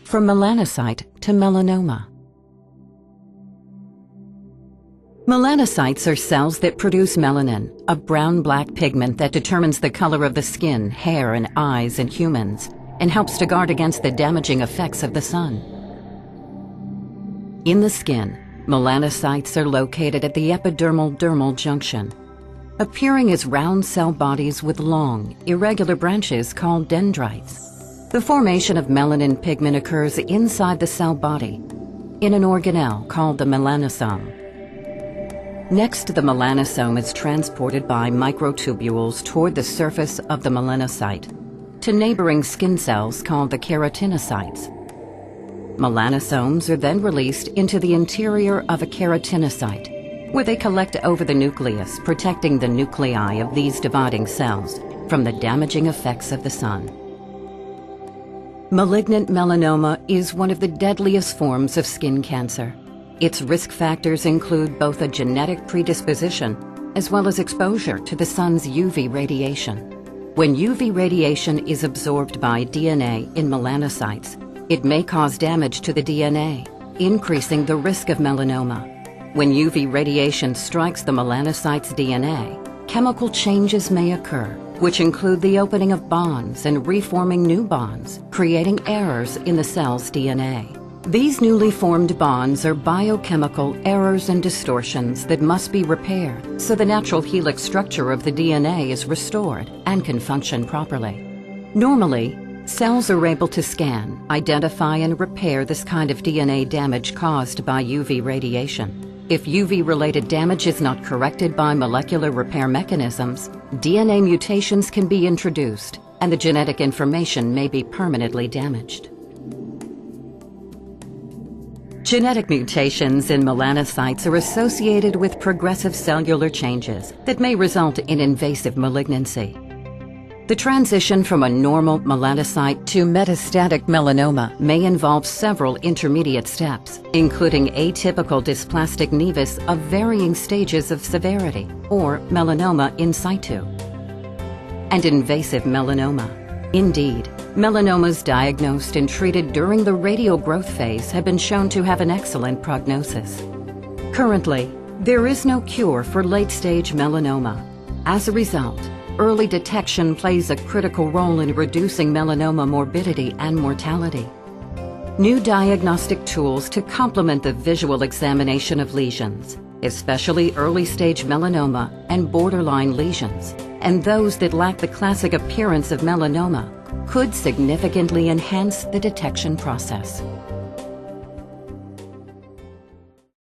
From melanocyte to melanoma. Melanocytes are cells that produce melanin, a brown-black pigment that determines the color of the skin, hair, and eyes in humans, and helps to guard against the damaging effects of the sun. In the skin, melanocytes are located at the epidermal-dermal junction, appearing as round cell bodies with long, irregular branches called dendrites. The formation of melanin pigment occurs inside the cell body, in an organelle called the melanosome. Next, the melanosome is transported by microtubules toward the surface of the melanocyte to neighboring skin cells called the keratinocytes. Melanosomes are then released into the interior of a keratinocyte, where they collect over the nucleus, protecting the nuclei of these dividing cells from the damaging effects of the sun. Malignant melanoma is one of the deadliest forms of skin cancer. Its risk factors include both a genetic predisposition as well as exposure to the sun's UV radiation. When UV radiation is absorbed by DNA in melanocytes, it may cause damage to the DNA, increasing the risk of melanoma. When UV radiation strikes the melanocyte's DNA, chemical changes may occur, which include the opening of bonds and reforming new bonds, creating errors in the cell's DNA. These newly formed bonds are biochemical errors and distortions that must be repaired so the natural helix structure of the DNA is restored and can function properly. Normally, cells are able to scan, identify, and repair this kind of DNA damage caused by UV radiation. If UV-related damage is not corrected by molecular repair mechanisms, DNA mutations can be introduced, and the genetic information may be permanently damaged. Genetic mutations in melanocytes are associated with progressive cellular changes that may result in invasive malignancy. The transition from a normal melanocyte to metastatic melanoma may involve several intermediate steps, including atypical dysplastic nevus of varying stages of severity, or melanoma in situ, and invasive melanoma. Indeed, melanomas diagnosed and treated during the radial growth phase have been shown to have an excellent prognosis. Currently, there is no cure for late-stage melanoma. As a result, early detection plays a critical role in reducing melanoma morbidity and mortality. New diagnostic tools to complement the visual examination of lesions, especially early-stage melanoma and borderline lesions, and those that lack the classic appearance of melanoma, could significantly enhance the detection process.